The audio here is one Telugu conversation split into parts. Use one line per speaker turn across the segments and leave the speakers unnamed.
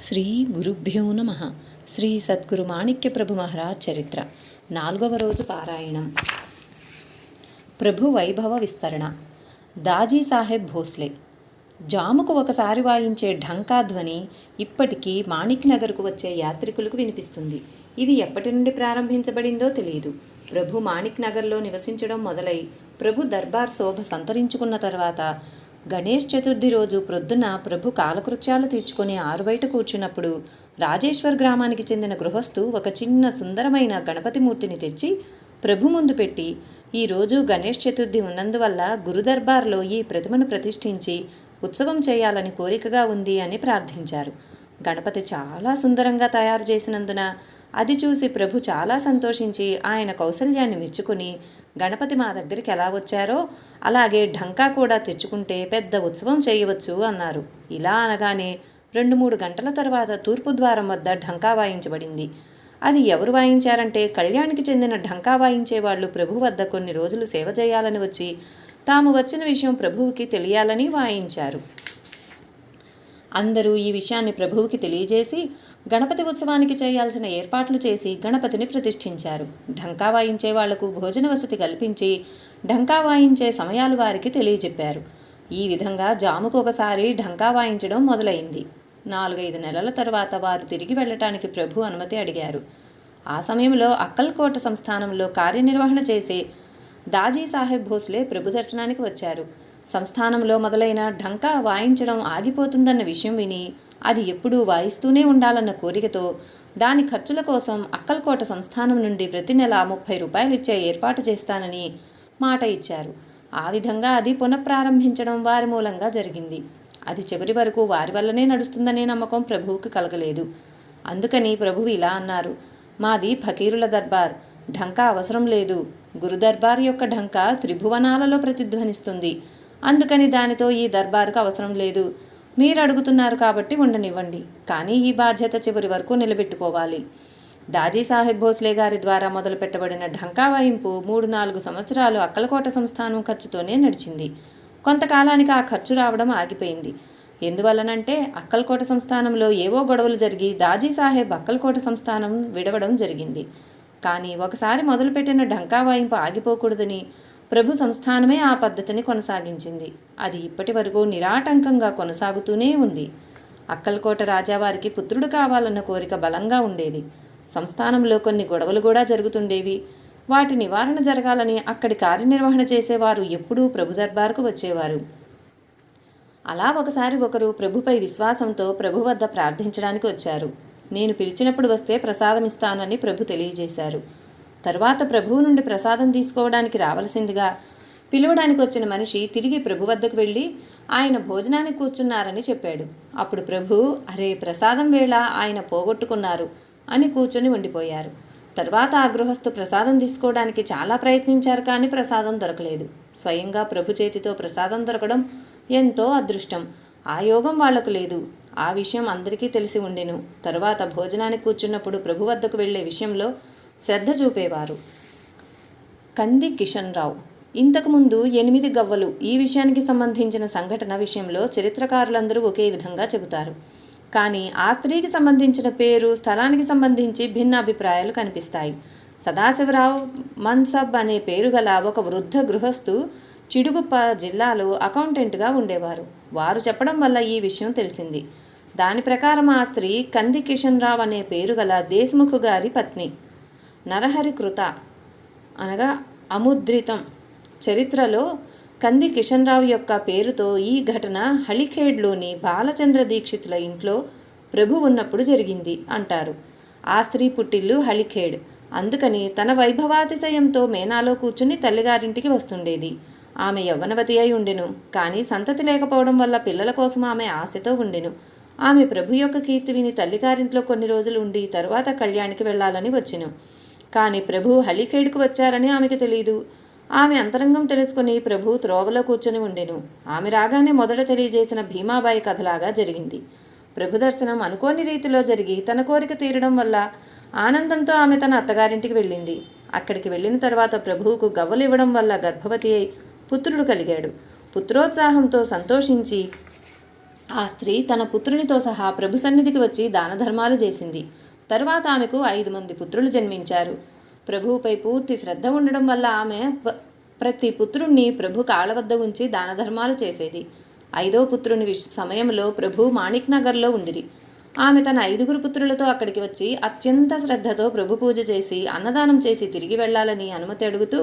శ్రీ గురుభ్యో నమ. శ్రీ సద్గురు మాణిక్య ప్రభు మహారాజ్ చరిత్ర 4వ రోజు పారాయణం. ప్రభు వైభవ విస్తరణ. దాజీ సాహెబ్ భోస్లే. జాముకు ఒకసారి వాయించే ఢంకా ధ్వని ఇప్పటికీ మాణిక్ నగర్కు వచ్చే యాత్రికులకు వినిపిస్తుంది. ఇది ఎప్పటి నుండి ప్రారంభించబడిందో తెలియదు. ప్రభు మాణిక్ నగర్లో నివసించడం మొదలై ప్రభు దర్బార్ శోభ సంతరించుకున్న తర్వాత గణేష్ చతుర్థి రోజు ప్రొద్దున ప్రభు కాలకృత్యాలు తీర్చుకొని ఆరుబయట కూర్చున్నప్పుడు రాజేశ్వర్ గ్రామానికి చెందిన గృహస్థు ఒక చిన్న సుందరమైన గణపతి మూర్తిని తెచ్చి ప్రభు ముందు పెట్టి, ఈరోజు గణేష్ చతుర్థి ఉన్నందువల్ల గురుదర్బార్లో ఈ ప్రతిమను ప్రతిష్ఠించి ఉత్సవం చేయాలని కోరికగా ఉంది అని ప్రార్థించారు. గణపతి చాలా సుందరంగా తయారు చేసినందున అది చూసి ప్రభు చాలా సంతోషించి ఆయన కౌశల్యాన్ని మెచ్చుకుని, గణపతి మా దగ్గరికి ఎలా వచ్చారో అలాగే ఢంకా కూడా తెచ్చుకుంటే పెద్ద ఉత్సవం చేయవచ్చు అన్నారు. ఇలా అనగానే 2-3 గంటల తర్వాత తూర్పు ద్వారం వద్ద ఢంకా వాయించబడింది. అది ఎవరు వాయించారంటే కళ్యాణికి చెందిన ఢంకా వాయించేవాళ్లు ప్రభు వద్ద కొన్ని రోజులు సేవ చేయాలని వచ్చి తాము వచ్చిన విషయం ప్రభువుకి తెలియాలని వాయించారు. అందరూ ఈ విషయాన్ని ప్రభువుకి తెలియజేసి గణపతి ఉత్సవానికి చేయాల్సిన ఏర్పాట్లు చేసి గణపతిని ప్రతిష్ఠించారు. ఢంకా వాయించే వాళ్లకు భోజన వసతి కల్పించి ఢంకా వాయించే సమయాలు వారికి తెలియజెప్పారు. ఈ విధంగా జాముకు ఒకసారి ఢంకా వాయించడం మొదలైంది. 4-5 నెలల తర్వాత వారు తిరిగి వెళ్ళటానికి ప్రభు అనుమతి అడిగారు. ఆ సమయంలో అక్కల్కోట సంస్థానంలో కార్యనిర్వహణ చేసే దాజీ సాహెబ్ భోస్లే ప్రభు దర్శనానికి వచ్చారు. సంస్థానంలో మొదలైన ఢంకా వాయించడం ఆగిపోతుందన్న విషయం విని అది ఎప్పుడూ వాయిస్తూనే ఉండాలన్న కోరికతో దాని ఖర్చుల కోసం అక్కల్కోట సంస్థానం నుండి ప్రతి నెల 30 రూపాయలు ఇచ్చే ఏర్పాటు చేస్తానని మాట ఇచ్చారు. ఆ విధంగా అది పునఃప్రారంభించడం వారి మూలంగా జరిగింది. అది చివరి వరకు వారి వల్లనే నడుస్తుందనే నమ్మకం ప్రభువుకు కలగలేదు. అందుకని ప్రభువు ఇలా అన్నారు, మాది ఫకీరుల దర్బార్, ఢంకా అవసరం లేదు. గురు దర్బార్ యొక్క ఢంకా త్రిభువనాలలో ప్రతిధ్వనిస్తుంది. అందుకని దానితో ఈ దర్బారుకు అవసరం లేదు. మీరు అడుగుతున్నారు కాబట్టి ఉండనివ్వండి, కానీ ఈ బాధ్యత చివరి వరకు నిలబెట్టుకోవాలి. దాజీ సాహెబ్ భోస్లే గారి ద్వారా మొదలు పెట్టబడిన ఢంకా వాయింపు 3-4 సంవత్సరాలు అక్కలకోట సంస్థానం ఖర్చుతోనే నడిచింది. కొంతకాలానికి ఆ ఖర్చు రావడం ఆగిపోయింది. ఎందువల్లనంటే అక్కల్కోట సంస్థానంలో ఏవో గొడవలు జరిగి దాజీ సాహెబ్ అక్కల్కోట సంస్థానం విడవడం జరిగింది. కానీ ఒకసారి మొదలుపెట్టిన ఢంకా వాయింపు ఆగిపోకూడదని ప్రభు సంస్థానమే ఆ పద్ధతిని కొనసాగించింది. అది ఇప్పటి వరకు నిరాటంకంగా కొనసాగుతూనే ఉంది. అక్కల్కోట రాజావారికి పుత్రుడు కావాలన్న కోరిక బలంగా ఉండేది. సంస్థానంలో కొన్ని గొడవలు కూడా జరుగుతుండేవి. వాటి నివారణ జరగాలని అక్కడి కార్యనిర్వహణ చేసేవారు ఎప్పుడూ ప్రభు దర్బారుకు వచ్చేవారు. అలా ఒకసారి ఒకరు ప్రభుపై విశ్వాసంతో ప్రభు వద్ద ప్రార్థించడానికి వచ్చారు. నేను పిలిచినప్పుడు వస్తే ప్రసాదం ఇస్తానని ప్రభు తెలియజేశారు. తరువాత ప్రభువు నుండి ప్రసాదం తీసుకోవడానికి రావలసిందిగా పిలువడానికి వచ్చిన మనిషి తిరిగి ప్రభు వద్దకు వెళ్ళి ఆయన భోజనానికి కూర్చున్నారని చెప్పాడు. అప్పుడు ప్రభు, అరే ప్రసాదం వేళ ఆయన పోగొట్టుకున్నారు అని కూర్చొని ఉండిపోయారు. తర్వాత ఆ గృహస్థు ప్రసాదం తీసుకోవడానికి చాలా ప్రయత్నించారు, కానీ ప్రసాదం దొరకలేదు. స్వయంగా ప్రభు చేతితో ప్రసాదం దొరకడం ఎంతో అదృష్టం. ఆ యోగం వాళ్లకు లేదు. ఆ విషయం అందరికీ తెలిసి ఉండెను. తరువాత భోజనానికి కూర్చున్నప్పుడు ప్రభు వద్దకు వెళ్లే విషయంలో శ్రద్ధ చూపేవారు. కంది కిషన్ రావు. ఇంతకుముందు 8 గవ్వలు ఈ విషయానికి సంబంధించిన సంఘటన విషయంలో చరిత్రకారులందరూ ఒకే విధంగా చెబుతారు. కానీ ఆ స్త్రీకి సంబంధించిన పేరు, స్థలానికి సంబంధించి భిన్న అభిప్రాయాలు కనిపిస్తాయి. సదాశివరావు మన్సబ్ అనే పేరు గల ఒక వృద్ధ గృహస్థు చిడుగుప్ప జిల్లాలో అకౌంటెంట్గా ఉండేవారు. వారు చెప్పడం వల్ల ఈ విషయం తెలిసింది. దాని ప్రకారం ఆ స్త్రీ కంది కిషన్ రావు అనే పేరు గల దేశ్ముఖ్ గారి పత్ని. నరహరి కృత అనగా అముద్రితం చరిత్రలో కంది కిషన్ రావు యొక్క పేరుతో ఈ ఘటన హళిఖేడ్లోని బాలచంద్ర దీక్షితుల ఇంట్లో ప్రభు ఉన్నప్పుడు జరిగింది అంటారు. ఆ స్త్రీ పుట్టిల్లు హళిఖేడ్. అందుకని తన వైభవాతిశయంతో మేనాలో కూర్చుని తల్లిగారింటికి వస్తుండేది. ఆమె యవ్వనవతి అయి ఉండెను, కానీ సంతతి లేకపోవడం వల్ల పిల్లల కోసం ఆమె ఆశతో ఉండెను. ఆమె ప్రభు యొక్క కీర్తి విని తల్లిగారింట్లో కొన్ని రోజులు ఉండి తరువాత కళ్యాణికి వెళ్లాలని వచ్చెను. కానీ ప్రభు హళిఖేడ్కు వచ్చారని ఆమెకు తెలియదు. ఆమె అంతరంగం తెలుసుకుని ప్రభు త్రోవలో కూర్చొని ఉండెను. ఆమె రాగానే మొదట తెలియజేసిన భీమాబాయి కథలాగా జరిగింది. ప్రభు దర్శనం అనుకోని రీతిలో జరిగి తన కోరిక తీరడం వల్ల ఆనందంతో ఆమె తన అత్తగారింటికి వెళ్ళింది. అక్కడికి వెళ్ళిన తర్వాత ప్రభువుకు గవ్వలు ఇవ్వడం వల్ల గర్భవతి అయి పుత్రుడు కలిగాడు. పుత్రోత్సాహంతో సంతోషించి ఆ స్త్రీ తన పుత్రునితో సహా ప్రభు సన్నిధికి వచ్చి దానధర్మాలు చేసింది. తరువాత ఆమెకు 5 మంది పుత్రులు జన్మించారు. ప్రభువుపై పూర్తి శ్రద్ధ ఉండడం వల్ల ఆమె ప్రతి పుత్రుణ్ణి ప్రభు కాళ్ళ వద్ద ఉంచి దానధర్మాలు చేసేది. 5వ పుత్రుని సమయంలో ప్రభు మాణిక్ నగర్లో ఉండిరి. ఆమె తన 5గురు పుత్రులతో అక్కడికి వచ్చి అత్యంత శ్రద్ధతో ప్రభు పూజ చేసి అన్నదానం చేసి తిరిగి వెళ్లాలని అనుమతి అడుగుతూ,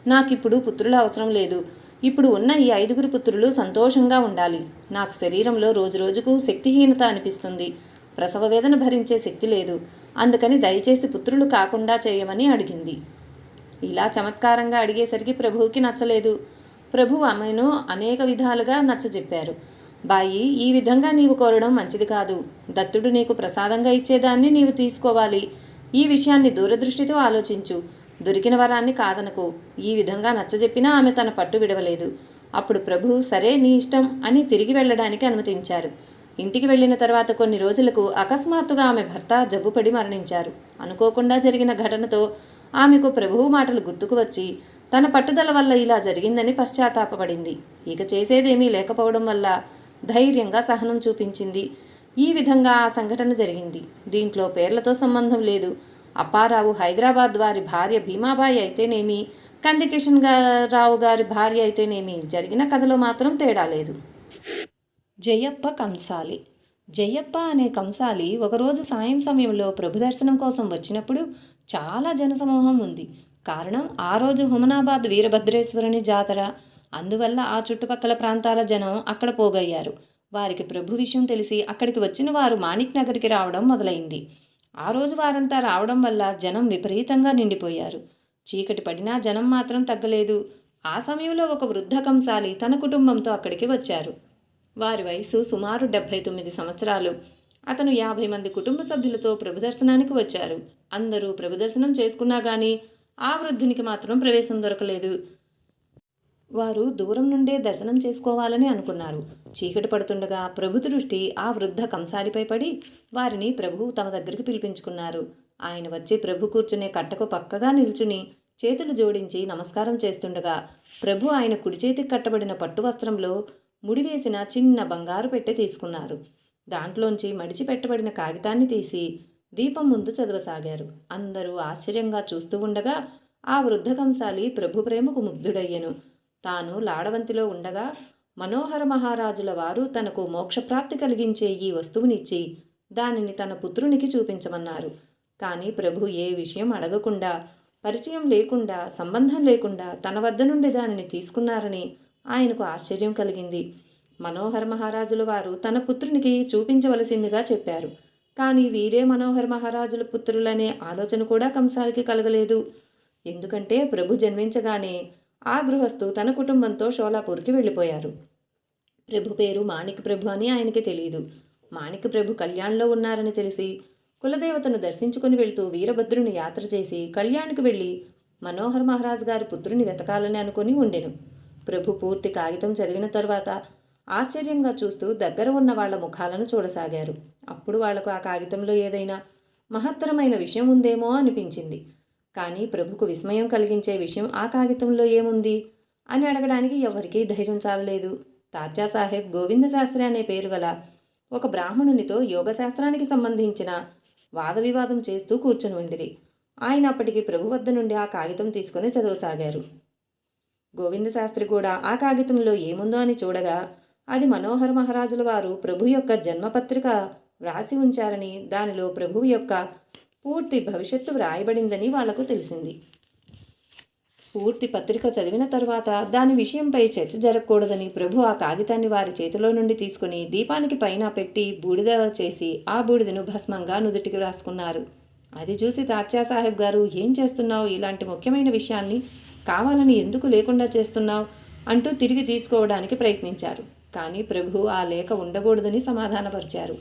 నాకిప్పుడు పుత్రుల అవసరం లేదు. ఇప్పుడు ఉన్న ఈ 5గురు పుత్రులు సంతోషంగా ఉండాలి. నాకు శరీరంలో రోజురోజుకు శక్తిహీనత అనిపిస్తుంది. ప్రసవ వేదన భరించే శక్తి లేదు. అందుకని దయచేసి పుత్రులు కాకుండా చేయమని అడిగింది. ఇలా చమత్కారంగా అడిగేసరికి ప్రభువుకి నచ్చలేదు. ప్రభు ఆమెను అనేక విధాలుగా నచ్చజెప్పారు. బాయి, ఈ విధంగా నీవు కోరడం మంచిది కాదు. దత్తుడు నీకు ప్రసాదంగా ఇచ్చేదాన్ని నీవు తీసుకోవాలి. ఈ విషయాన్ని దూరదృష్టితో ఆలోచించు. దొరికిన వరాన్ని కాదనకు. ఈ విధంగా నచ్చజెప్పినా ఆమె తన పట్టు విడవలేదు. అప్పుడు ప్రభు సరే నీ ఇష్టం అని తిరిగి వెళ్ళడానికి అనుమతించారు. ఇంటికి వెళ్ళిన తర్వాత కొన్ని రోజులకు అకస్మాత్తుగా ఆమె భర్త జబ్బుపడి మరణించారు. అనుకోకుండా జరిగిన ఘటనతో ఆమెకు ప్రభువు మాటలు గుర్తుకు వచ్చి తన పట్టుదల వల్ల ఇలా జరిగిందని పశ్చాత్తాపపడింది. ఇక చేసేదేమీ లేకపోవడం వల్ల ధైర్యంగా సహనం చూపించింది. ఈ విధంగా ఆ సంఘటన జరిగింది. దీంట్లో పేర్లతో సంబంధం లేదు. అప్పారావు హైదరాబాద్ వారి భార్య భీమాబాయి అయితేనేమి, కందికిషన్ రావు గారి భార్య అయితేనేమి, జరిగిన కథలో మాత్రం తేడా లేదు. జయప్ప కంసాలి. జయప్ప అనే కంసాలి ఒకరోజు సాయం సమయంలో ప్రభు దర్శనం కోసం వచ్చినప్పుడు చాలా జనసమూహం ఉంది. కారణం ఆ రోజు హుమనాబాద్ వీరభద్రేశ్వరుని జాతర. అందువల్ల ఆ చుట్టుపక్కల ప్రాంతాల జనం అక్కడ పోగయ్యారు. వారికి ప్రభు విషయం తెలిసి అక్కడికి వచ్చిన వారు మాణిక్ నగర్కి రావడం మొదలైంది. ఆ రోజు వారంతా రావడం వల్ల జనం విపరీతంగా నిండిపోయారు. చీకటి పడినా జనం మాత్రం తగ్గలేదు. ఆ సమయంలో ఒక వృద్ధ కంసాలి తన కుటుంబంతో అక్కడికి వచ్చారు. వారి వయసు సుమారు 79 సంవత్సరాలు. అతను 50 మంది కుటుంబ సభ్యులతో ప్రభు దర్శనానికి వచ్చారు. అందరూ ప్రభు దర్శనం చేసుకున్నా కానీ ఆ వృద్ధునికి మాత్రం ప్రవేశం దొరకలేదు. వారు దూరం నుండే దర్శనం చేసుకోవాలని అనుకున్నారు. చీకటి పడుతుండగా ప్రభు దృష్టి ఆ వృద్ధ కంసాలిపై పడి వారిని ప్రభువు తమ దగ్గరికి పిలిపించుకున్నారు. ఆయన వచ్చి ప్రభు కూర్చునే కట్టకు పక్కగా నిల్చుని చేతులు జోడించి నమస్కారం చేస్తుండగా ప్రభు ఆయన కుడి చేతికి కట్టబడిన పట్టు వస్త్రంలో ముడివేసిన చిన్న బంగారు పెట్టె తీసుకున్నారు. దాంట్లోంచి మడిచి పెట్టబడిన కాగితాన్ని తీసి దీపం ముందు చదవసాగారు. అందరూ ఆశ్చర్యంగా చూస్తూ ఉండగా ఆ వృద్ధ కంసాలి ప్రభు ప్రేమకు ముగ్ధుడయ్యెను. తాను లాడవంతిలో ఉండగా మనోహర మహారాజుల వారు తనకు మోక్షప్రాప్తి కలిగించే ఈ వస్తువునిచ్చి దానిని తన పుత్రునికి చూపించమన్నారు. కానీ ప్రభు ఏ విషయం అడగకుండా, పరిచయం లేకుండా, సంబంధం లేకుండా తన వద్ద నుండి దానిని తీసుకున్నారని ఆయనకు ఆశ్చర్యం కలిగింది. మనోహర మహారాజుల వారు తన పుత్రునికి చూపించవలసిందిగా చెప్పారు. కానీ వీరే మనోహర మహారాజుల పుత్రులనే ఆలోచన కూడా కంసాలికి కలగలేదు. ఎందుకంటే ప్రభు జన్మించగానే ఆ గృహస్థు తన కుటుంబంతో షోలాపూర్కి వెళ్ళిపోయారు. ప్రభు పేరు మాణిక్ ప్రభు అని ఆయనకి తెలియదు. మాణిక్ ప్రభు కళ్యాణ్లో ఉన్నారని తెలిసి కులదేవతను దర్శించుకుని వెళ్తూ వీరభద్రుని యాత్ర చేసి కళ్యాణ్కి వెళ్ళి మనోహర్ మహారాజ్ గారి పుత్రుని వెతకాలని అనుకుని ఉండెను. ప్రభు పూర్తి కాగితం చదివిన తర్వాత ఆశ్చర్యంగా చూస్తూ దగ్గర ఉన్న వాళ్ల ముఖాలను చూడసాగారు. అప్పుడు వాళ్లకు ఆ కాగితంలో ఏదైనా మహత్తరమైన విషయం ఉందేమో అనిపించింది. కానీ ప్రభుకు విస్మయం కలిగించే విషయం ఆ కాగితంలో ఏముంది అని అడగడానికి ఎవరికీ ధైర్యం చాలలేదు. తాత్యా సాహెబ్ గోవింద శాస్త్రి అనే పేరు గల ఒక బ్రాహ్మణునితో యోగశాస్త్రానికి సంబంధించిన వాదవివాదం చేస్తూ కూర్చుని ఉండిరి. ఆయన అప్పటికి ప్రభు వద్ద నుండి ఆ కాగితం తీసుకుని చదవసాగారు. గోవింద శాస్త్రి కూడా ఆ కాగితంలో ఏముందో అని చూడగా అది మనోహర మహారాజుల వారు ప్రభు యొక్క జన్మపత్రిక వ్రాసి ఉంచారని, దానిలో ప్రభువు యొక్క పూర్తి భవిష్యత్తు వ్రాయబడిందని వాళ్లకు తెలిసింది. పూర్తి పత్రిక చదివిన తర్వాత దాని విషయంపై చర్చ జరగకూడదని ప్రభు ఆ కాగితాన్ని వారి చేతిలో నుండి తీసుకుని దీపానికి పైన పెట్టి బూడిద చేసి ఆ బూడిదను భస్మంగా నుదుటికి రాసుకున్నారు. అది చూసి తాత్యా సాహెబ్ గారు, ఏం చేస్తున్నావు? ఇలాంటి ముఖ్యమైన విషయాన్ని కావాలని ఎందుకు లేకుండా చేస్తున్నావు అంటూ తిరిగి తీసుకోవడానికి ప్రయత్నించారు. కానీ ప్రభు ఆ లేఖ ఉండకూడదని సమాధానపరిచారు.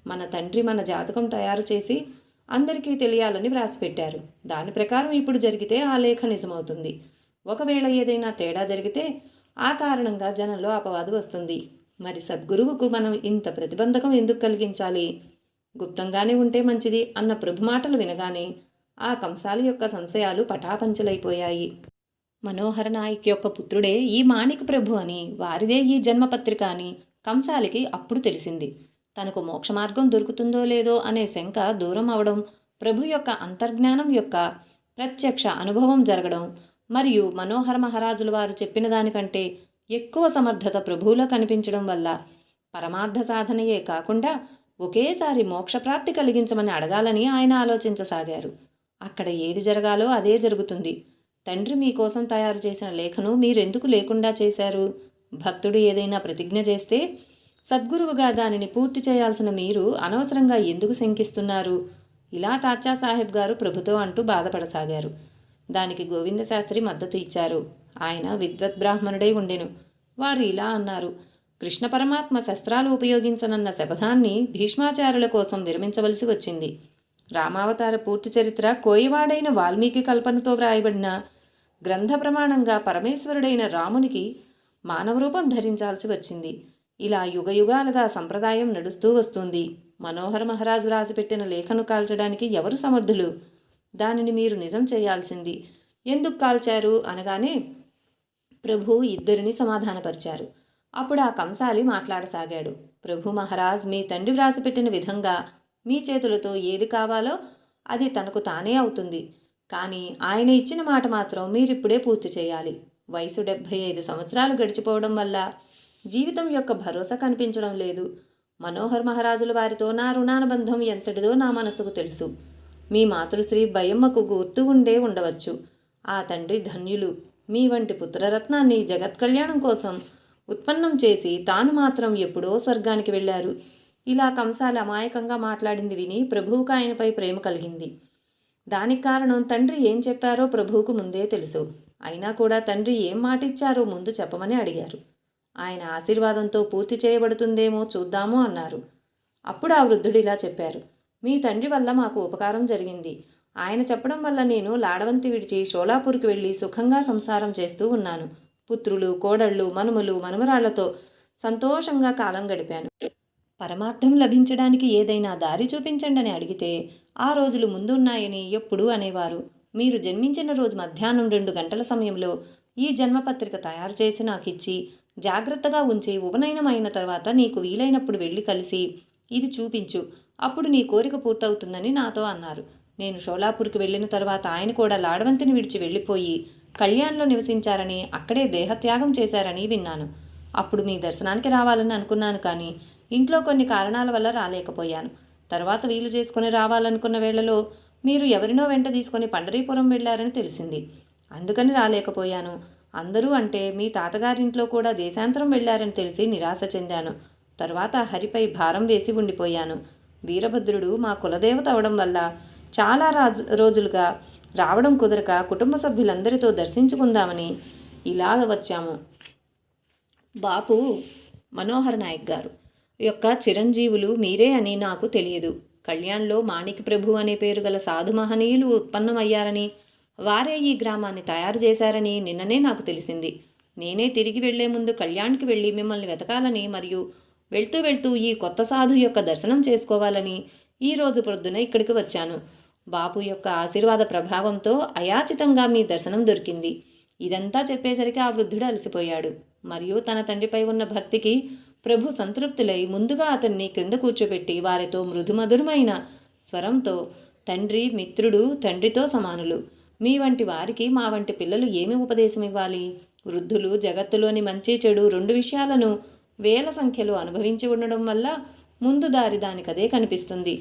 మన తండ్రి మన జాతకం తయారు చేసి అందరికీ తెలియాలని వ్రాసిపెట్టారు. దాని ప్రకారం ఇప్పుడు జరిగితే ఆ లేఖ నిజమవుతుంది. ఒకవేళ ఏదైనా తేడా జరిగితే ఆ కారణంగా జనంలో అపవాదు వస్తుంది. మరి సద్గురువుకు మనం ఇంత ప్రతిబంధకం ఎందుకు కలిగించాలి? గుప్తంగానే ఉంటే మంచిది అన్న ప్రభు మాటలు వినగానే ఆ కంసాలి యొక్క సంశయాలు పటాపంచలైపోయాయి. మనోహర నాయక్ యొక్క పుత్రుడే ఈ మాణిక్ ప్రభు అని, వారిదే ఈ జన్మపత్రిక అని కంసాలికి అప్పుడు తెలిసింది. తనకు మోక్షమార్గం దొరుకుతుందో లేదో అనే శంక దూరం అవడం, ప్రభు యొక్క అంతర్జ్ఞానం యొక్క ప్రత్యక్ష అనుభవం జరగడం, మరియు మనోహర మహారాజుల వారు చెప్పిన దానికంటే ఎక్కువ సమర్థత ప్రభువులో కనిపించడం వల్ల పరమార్థ సాధనయే కాకుండా ఒకేసారి మోక్షప్రాప్తి కలిగించమని అడగాలని ఆయన ఆలోచించసాగారు. అక్కడ ఏది జరగాలో అదే జరుగుతుంది. తండ్రి మీకోసం తయారు చేసిన లేఖను మీరెందుకు లేకుండా చేశారు? భక్తుడు ఏదైనా ప్రతిజ్ఞ చేస్తే సద్గురువుగా దానిని పూర్తి చేయాల్సిన మీరు అనవసరంగా ఎందుకు శంకిస్తున్నారు? ఇలా తాత్యా సాహెబ్ గారు ప్రభుతో అంటూ బాధపడసాగారు. దానికి గోవిందశాస్త్రి మద్దతు ఇచ్చారు. ఆయన విద్వద్బ్రాహ్మణుడై ఉండెను. వారు ఇలా అన్నారు: కృష్ణ పరమాత్మ శస్త్రాలు ఉపయోగించనన్న శపథాన్ని భీష్మాచార్యుల కోసం విరమించవలసి వచ్చింది. రామావతార పూర్తి చరిత్ర కోయవాడైన వాల్మీకి కల్పనతో వ్రాయబడిన గ్రంథ ప్రమాణంగా పరమేశ్వరుడైన రామునికి మానవరూపం ధరించాల్సి వచ్చింది. ఇలా యుగయుగాలుగా సంప్రదాయం నడుస్తూ వస్తుంది. మనోహర మహారాజు రాసిపెట్టిన లేఖను కాల్చడానికి ఎవరు సమర్థులు? దానిని మీరు నిజం చేయాల్సింది. ఎందుకు కాల్చారు అనగానే ప్రభు ఇద్దరిని సమాధానపరిచారు. అప్పుడు ఆ కంసాలి మాట్లాడసాగాడు. ప్రభు మహారాజ్, మీ తండ్రి వ్రాసిపెట్టిన విధంగా మీ చేతులతో ఏది కావాలో అది తనకు తానే అవుతుంది. కానీ ఆయన ఇచ్చిన మాట మాత్రం మీరిప్పుడే పూర్తి చేయాలి. వయసు 75 సంవత్సరాలు గడిచిపోవడం వల్ల జీవితం యొక్క భరోసా కనిపించడం లేదు. మనోహర్ మహారాజుల వారితో నా రుణానుబంధం ఎంతటిదో నా మనసుకు తెలుసు. మీ మాతృశ్రీ బయమ్మకు గుర్తు ఉండవచ్చు. ఆ తండ్రి ధన్యులు. మీ వంటి పుత్రరత్నాన్ని జగత్ కళ్యాణం కోసం ఉత్పన్నం చేసి తాను మాత్రం ఎప్పుడో స్వర్గానికి వెళ్ళారు. ఇలా కంసాలి అమాయకంగా మాట్లాడింది విని ప్రభువుకు ఆయనపై ప్రేమ కలిగింది. దానికి కారణం తండ్రి ఏం చెప్పారో ప్రభువుకు ముందే తెలుసు. అయినా కూడా తండ్రి ఏం మాటిచ్చారో ముందు చెప్పమని అడిగారు. ఆయన ఆశీర్వాదంతో పూర్తి చేయబడుతుందేమో చూద్దాము అన్నారు. అప్పుడు ఆ వృద్ధుడు ఇలా చెప్పారు: మీ తండ్రి వల్ల మాకు ఉపకారం జరిగింది. ఆయన చెప్పడం వల్ల నేను లాడవంతి విడిచి షోలాపూర్కి వెళ్ళి సుఖంగా సంసారం చేస్తూ ఉన్నాను. పుత్రులు, కోడళ్ళు, మనుమలు, మనుమరాళ్లతో సంతోషంగా కాలం గడిపాను. పరమార్థం లభించడానికి ఏదైనా దారి చూపించండి అని అడిగితే ఆ రోజులు ముందున్నాయని ఎప్పుడూ అనేవారు. మీరు జన్మించిన రోజు మధ్యాహ్నం 2 గంటల సమయంలో ఈ జన్మపత్రిక తయారు చేసి నాకిచ్చి జాగ్రత్తగా ఉంచి ఉపనయనం అయిన తర్వాత నీకు వీలైనప్పుడు వెళ్ళి కలిసి ఇది చూపించు, అప్పుడు నీ కోరిక పూర్తవుతుందని నాతో అన్నారు. నేను షోలాపూర్కి వెళ్ళిన తర్వాత ఆయన కూడా లాడవంతిని విడిచి వెళ్ళిపోయి కళ్యాణ్లో నివసించారని, అక్కడే దేహత్యాగం చేశారని విన్నాను. అప్పుడు మీ దర్శనానికి రావాలని అనుకున్నాను, కానీ ఇంట్లో కొన్ని కారణాల వల్ల రాలేకపోయాను. తర్వాత వీలు చేసుకుని రావాలనుకున్న వేళలో మీరు ఎవరినో వెంట తీసుకొని పండరీపురం వెళ్ళారని తెలిసింది. అందుకని రాలేకపోయాను. అందరూ అంటే మీ తాతగారింట్లో కూడా దేశాంతరం వెళ్ళారని తెలిసి నిరాశ చెందాను. తర్వాత హరిపై భారం వేసి ఉండిపోయాను. వీరభద్రుడు మా కులదేవత అవడం వల్ల చాలా రోజులుగా రావడం కుదరక కుటుంబ సభ్యులందరితో దర్శించుకుందామని ఇలా వచ్చాము. బాపు మనోహర్ నాయక్ గారు యొక్క చిరంజీవులు మీరే అని నాకు తెలియదు. కళ్యాణ్లో మాణిక్ ప్రభు అనే పేరు గల సాధు మహనీయులు ఉత్పన్నమయ్యారని, వారే ఈ గ్రామాన్ని తయారు చేశారని నిన్ననే నాకు తెలిసింది. నేనే తిరిగి వెళ్లే ముందు కళ్యాణ్కి వెళ్ళి మిమ్మల్ని వెతకాలని మరియు వెళ్తూ ఈ కొత్త సాధు యొక్క దర్శనం చేసుకోవాలని ఈరోజు పొద్దున ఇక్కడికి వచ్చాను. బాపు యొక్క ఆశీర్వాద ప్రభావంతో అయాచితంగా మీ దర్శనం దొరికింది. ఇదంతా చెప్పేసరికి ఆ వృద్ధుడు అలసిపోయాడు. మరియు తన తండ్రిపై ఉన్న భక్తికి ప్రభు సంతృప్తులై ముందుగా అతన్ని క్రింద కూర్చోబెట్టి వారితో మృదుమధురమైన స్వరంతో, తండ్రి మిత్రుడు తండ్రితో సమానులు. మీ వంటి వారికి మా వంటి పిల్లలు ఏమి ఉపదేశం ఇవ్వాలి? వృద్ధులు జగత్తులోని మంచి చెడు 2 విషయాలను వేల సంఖ్యలో అనుభవించి ఉండడం వల్ల ముందు దారి దానికదే కనిపిస్తుంది.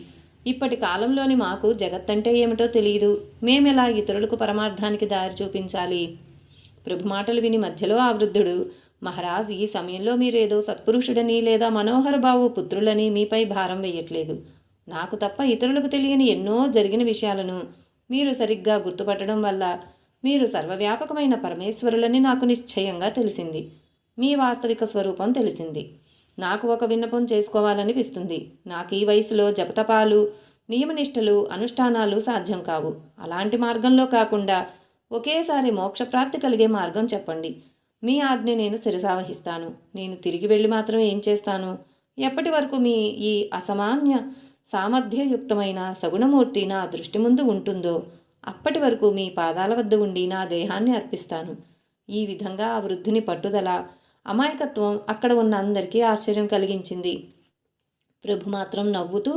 ఇప్పటి కాలంలోని మాకు జగత్తంటే ఏమిటో తెలియదు. మేమెలా ఇతరులకు పరమార్థానికి దారి చూపించాలి? ప్రభు మాటలు విని మధ్యలో ఆ వృద్ధుడు, మహారాజ్, ఈ సమయంలో మీరేదో సత్పురుషుడని లేదా మనోహర బాబు పుత్రులని మీపై భారం వేయట్లేదు. నాకు తప్ప ఇతరులకు తెలియని ఎన్నో జరిగిన విషయాలను మీరు సరిగ్గా గుర్తుపట్టడం వల్ల మీరు సర్వవ్యాపకమైన పరమేశ్వరులని నాకు నిశ్చయంగా తెలిసింది. మీ వాస్తవిక స్వరూపం తెలిసింది. నాకు ఒక విన్నపం చేసుకోవాలనిపిస్తుంది. నాకు ఈ వయసులో జపతపాలు, నియమనిష్టలు, అనుష్ఠానాలు సాధ్యం కావు. అలాంటి మార్గంలో కాకుండా ఒకేసారి మోక్షప్రాప్తి కలిగే మార్గం చెప్పండి. మీ ఆజ్ఞ నేను శిరసావహిస్తాను. నేను తిరిగి వెళ్ళి మాత్రం ఏం చేస్తాను? ఎప్పటి వరకు మీ ఈ అసామాన్య సామర్థ్యయుక్తమైన సగుణమూర్తి నా దృష్టి ముందు ఉంటుందో అప్పటి వరకు మీ పాదాల వద్ద ఉండి నా దేహాన్ని అర్పిస్తాను. ఈ విధంగా ఆ వృద్ధుని పట్టుదల, అమాయకత్వం అక్కడ ఉన్న అందరికీ ఆశ్చర్యం కలిగించింది. ప్రభు మాత్రం నవ్వుతూ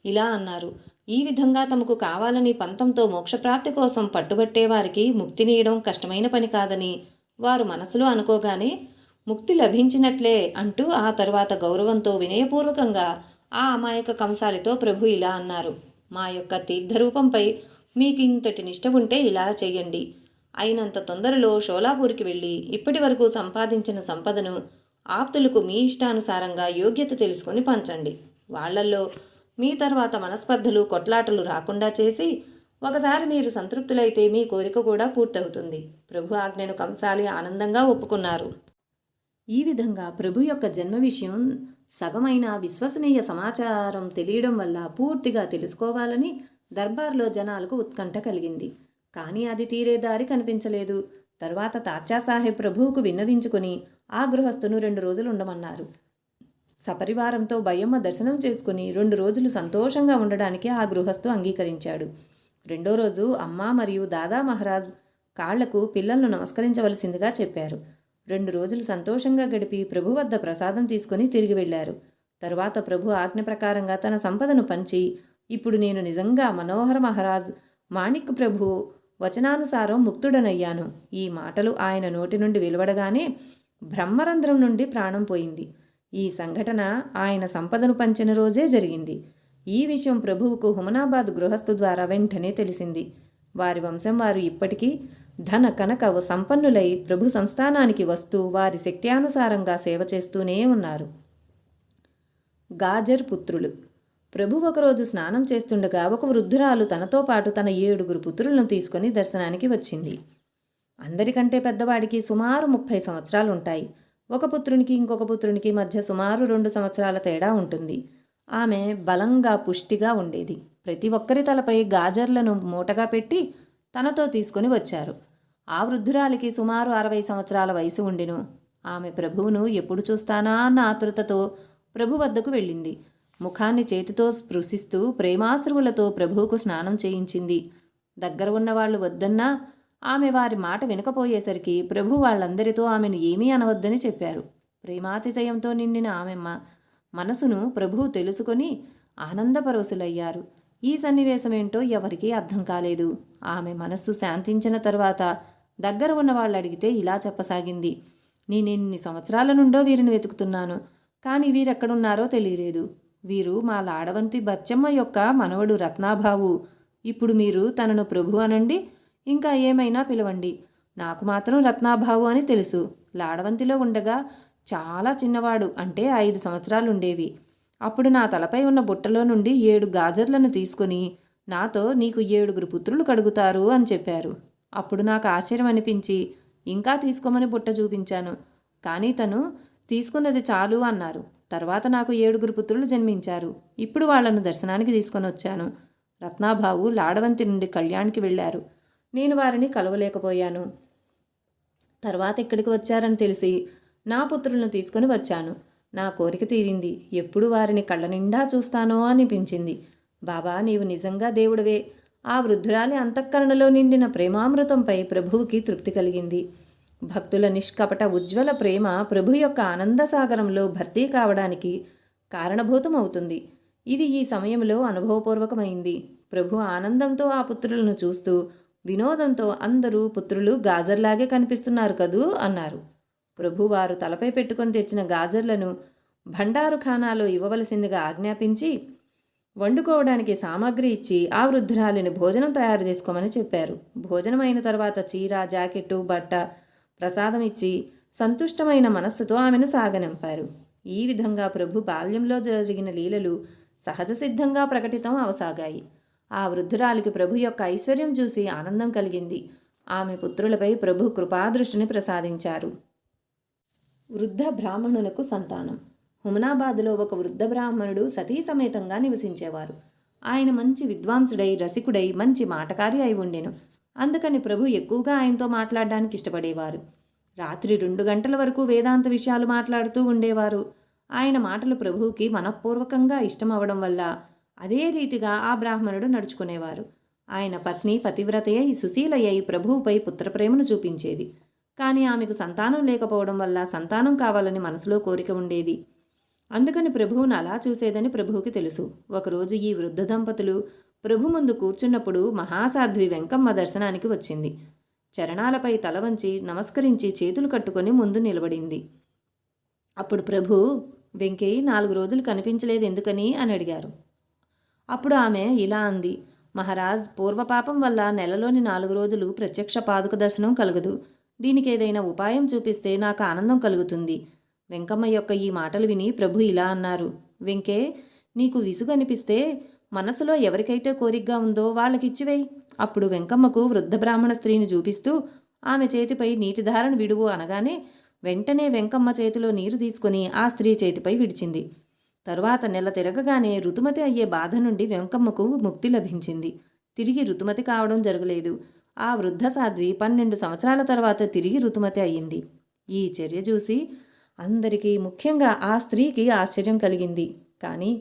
ఇలా అన్నారు, ఈ విధంగా తమకు కావాలని పంతంతో మోక్షప్రాప్తి కోసం పట్టుబట్టేవారికి ముక్తినీయడం కష్టమైన పని కాదని వారు మనసులో అనుకోగానే ముక్తి లభించినట్లే అంటూ ఆ తరువాత గౌరవంతో వినయపూర్వకంగా ఆ అమాయక కంసాలితో ప్రభు ఇలా అన్నారు, మా యొక్క తీర్థరూపంపై మీకు ఇంతటి నిష్ట ఉంటే ఇలా చెయ్యండి. అయినంత తొందరలో షోలాపూర్కి వెళ్ళి ఇప్పటి వరకు సంపాదించిన సంపదను ఆప్తులకు మీ ఇష్టానుసారంగా యోగ్యత తెలుసుకొని పంచండి. వాళ్లల్లో మీ తర్వాత మనస్పర్ధలు కొట్లాటలు రాకుండా చేసి ఒకసారి మీరు సంతృప్తులైతే మీ కోరిక కూడా పూర్తవుతుంది. ప్రభు ఆజ్ఞను కంసాలి ఆనందంగా ఒప్పుకున్నారు. ఈ విధంగా ప్రభు యొక్క జన్మ విషయం సగమైన విశ్వసనీయ సమాచారం తెలియడం వల్ల పూర్తిగా తెలుసుకోవాలని దర్బార్లో జనాలకు ఉత్కంఠ కలిగింది. కానీ అది తీరే దారి కనిపించలేదు. తరువాత తాత్యాసాహెబ్ ప్రభువుకు విన్నవించుకుని ఆ గృహస్థును 2 రోజులు ఉండమన్నారు. సపరివారంతో బయ్యమ్మ దర్శనం చేసుకుని 2 రోజులు సంతోషంగా ఉండడానికి ఆ గృహస్థు అంగీకరించాడు. 2వ రోజు అమ్మ మరియు దాదా మహారాజ్ కాళ్లకు పిల్లలను నమస్కరించవలసిందిగా చెప్పారు. 2 రోజులు సంతోషంగా గడిపి ప్రభు వద్ద ప్రసాదం తీసుకుని తిరిగి వెళ్లారు. తరువాత ప్రభు ఆజ్ఞ ప్రకారంగా తన సంపదను పంచి, ఇప్పుడు నేను నిజంగా మనోహర్ మహారాజ్ మాణిక్ ప్రభు వచనానుసారం ముక్తుడనయ్యాను. ఈ మాటలు ఆయన నోటి నుండి వెలువడగానే బ్రహ్మరంధ్రం నుండి ప్రాణం పోయింది. ఈ సంఘటన ఆయన సంపదను పంచిన రోజే జరిగింది. ఈ విషయం ప్రభువుకు హుమనాబాద్ గృహస్థు ద్వారా వెంటనే తెలిసింది. వారి వంశం వారు ఇప్పటికీ ధన కనక సంపన్నులై ప్రభు సంస్థానానికి వస్తూ వారి శక్త్యానుసారంగా సేవ చేస్తూనే ఉన్నారు. గాజర్ పుత్రులు. ప్రభు ఒకరోజు స్నానం చేస్తుండగా ఒక వృద్ధురాలు తనతో పాటు తన 7 పుత్రులను తీసుకొని దర్శనానికి వచ్చింది. అందరికంటే పెద్దవాడికి సుమారు 30 సంవత్సరాలు ఉంటాయి. ఒక పుత్రునికి ఇంకొక పుత్రునికి మధ్య సుమారు 2 సంవత్సరాల తేడా ఉంటుంది. ఆమె బలంగా పుష్టిగా ఉండేది. ప్రతి ఒక్కరి తలపై గాజర్లను మూటగా పెట్టి తనతో తీసుకొని వచ్చారు. ఆ వృద్ధురాలికి సుమారు 60 సంవత్సరాల వయసు ఉండెను. ఆమె ప్రభువును ఎప్పుడు చూస్తానా అన్న ఆతృతతో ప్రభు వద్దకు వెళ్ళింది. ముఖాన్ని చేతితో స్పృశిస్తూ ప్రేమాశ్రువులతో ప్రభువుకు స్నానం చేయించింది. దగ్గర ఉన్నవాళ్లు వద్దన్నా ఆమె వారి మాట వినకపోయేసరికి ప్రభు వాళ్ళందరితో ఆమెను ఏమీ అనవద్దని చెప్పారు. ప్రేమాతిశయంతో నిండిన ఆమె మనసును ప్రభువు తెలుసుకొని ఆనందపరవశులయ్యారు. ఈ సన్నివేశమేంటో ఎవరికీ అర్థం కాలేదు. ఆమె మనస్సు శాంతించిన తరువాత దగ్గర ఉన్న వాళ్ళు అడిగితే ఇలా చెప్పసాగింది, నేనెన్ని సంవత్సరాల నుండో వీరిని వెతుకుతున్నాను, కానీ వీరెక్కడున్నారో తెలియలేదు. వీరు మా లాడవంతి బచ్చమ్మ యొక్క మనవడు రత్నాభావు. ఇప్పుడు మీరు తనను ప్రభు అనండి, ఇంకా ఏమైనా పిలవండి. నాకు మాత్రం రత్నాభావు అని తెలుసు. లాడవంతిలో ఉండగా చాలా చిన్నవాడు, అంటే 5 సంవత్సరాలుండేవి. అప్పుడు నా తలపై ఉన్న బుట్టలో నుండి 7 గాజర్లను తీసుకుని నాతో నీకు 7 పుత్రులు కడుగుతారు అని చెప్పారు. అప్పుడు నాకు ఆశ్చర్యం అనిపించి ఇంకా తీసుకోమని బుట్ట చూపించాను. కానీ తను తీసుకున్నది చాలు అన్నారు. తర్వాత నాకు 7 పుత్రులు జన్మించారు. ఇప్పుడు వాళ్లను దర్శనానికి తీసుకొని వచ్చాను. రత్నాభావు లాడవంతి నుండి కళ్యాణ్కి వెళ్ళారు. నేను వారిని కలవలేకపోయాను. తర్వాత ఇక్కడికి వచ్చారని తెలిసి నా పుత్రులను తీసుకొని వచ్చాను. నా కోరిక తీరింది. ఎప్పుడు వారిని కళ్ళ నిండా చూస్తానో అనిపించింది. బాబా, నీవు నిజంగా దేవుడివే. ఆ వృద్ధురాలి అంతఃకరణలో నిండిన ప్రేమామృతంపై ప్రభువుకి తృప్తి కలిగింది. భక్తుల నిష్కపట ఉజ్వల ప్రేమ ప్రభు యొక్క ఆనందసాగరంలో భర్తీ కావడానికి కారణభూతం అవుతుంది. ఇది ఈ సమయంలో అనుభవపూర్వకమైంది. ప్రభు ఆనందంతో ఆ పుత్రులను చూస్తూ వినోదంతో అందరూ పుత్రులు గాజర్లాగే కనిపిస్తున్నారు కదూ అన్నారు. ప్రభు వారు తలపై పెట్టుకొని తెచ్చిన గాజర్లను భండారు ఖానాలో ఇవ్వవలసిందిగా ఆజ్ఞాపించి వండుకోవడానికి సామాగ్రి ఇచ్చి ఆ వృద్ధురాలిని భోజనం తయారు చేసుకోమని చెప్పారు. భోజనం అయిన తర్వాత చీర, జాకెట్టు, బట్ట, ప్రసాదం ఇచ్చి సంతుష్టమైన మనస్సుతో ఆమెను సాగనంపారు. ఈ విధంగా ప్రభు బాల్యంలో జరిగిన లీలలు సహజ సిద్ధంగా ప్రకటితం అవసాగాయి. ఆ వృద్ధురాలికి ప్రభు యొక్క ఐశ్వర్యం చూసి ఆనందం కలిగింది. ఆమె పుత్రులపై ప్రభు కృపాదృష్టిని ప్రసాదించారు. వృద్ధ బ్రాహ్మణునకు సంతానం. హుమనాబాదులో ఒక వృద్ధ బ్రాహ్మణుడు సతీ సమేతంగా నివసించేవారు. ఆయన మంచి విద్వాంసుడై, రసికుడై, మంచి మాటకారి అయి ఉండెను. అందుకని ప్రభు ఎక్కువగా ఆయనతో మాట్లాడడానికి ఇష్టపడేవారు. రాత్రి 2 గంటల వరకు వేదాంత విషయాలు మాట్లాడుతూ ఉండేవారు. ఆయన మాటలు ప్రభువుకి మనఃపూర్వకంగా ఇష్టం అవడం వల్ల అదే రీతిగా ఆ బ్రాహ్మణుడు నడుచుకునేవారు. ఆయన పత్ని పతివ్రతయై సుశీలయ్యి ప్రభువుపై పుత్రప్రేమను చూపించేది. కానీ ఆమెకు సంతానం లేకపోవడం వల్ల సంతానం కావాలని మనసులో కోరిక ఉండేది. అందుకని ప్రభువును అలా చూసేదని ప్రభువుకి తెలుసు. ఒకరోజు ఈ వృద్ధ దంపతులు ప్రభు ముందు కూర్చున్నప్పుడు మహాసాధ్వి వెంకమ్మ దర్శనానికి వచ్చింది. చరణాలపై తల వంచి నమస్కరించి చేతులు కట్టుకొని ముందు నిలబడింది. అప్పుడు ప్రభు, వెంకీ 4 రోజులు కనిపించలేదు ఎందుకని అని అడిగారు. అప్పుడు ఆమె ఇలా అంది, మహారాజ్, పూర్వపాపం వల్ల నెలలోని 4 రోజులు ప్రత్యక్ష పాదుక దర్శనం కలగదు. దీనికి ఏదైనా ఉపాయం చూపిస్తే నాకు ఆనందం కలుగుతుంది. వెంకమ్మ యొక్క ఈ మాటలు విని ప్రభు ఇలా అన్నారు, వెంకే, నీకు విసుగు అనిపిస్తే మనసులో ఎవరికైతే కోరికగా ఉందో వాళ్ళకిచ్చివేయి. అప్పుడు వెంకమ్మకు వృద్ధ బ్రాహ్మణ స్త్రీని చూపిస్తూ ఆమె చేతిపై నీటి ధారను విడువు అనగానే వెంటనే వెంకమ్మ చేతిలో నీరు తీసుకుని ఆ స్త్రీ చేతిపై విడిచింది. తరువాత నెల తిరగగానే ఋతుమతి అయ్యే బాధ నుండి వెంకమ్మకు ముక్తి లభించింది. తిరిగి ఋతుమతి కావడం జరగలేదు. ఆ వృద్ధ సాధ్వి 12 సంవత్సరాల తర్వాత తిరిగి ఋతుమతి అయ్యింది. ఈ చర్య చూసి అందరికీ, ముఖ్యంగా ఆ స్త్రీకి ఆశ్చర్యం కలిగింది. కానీ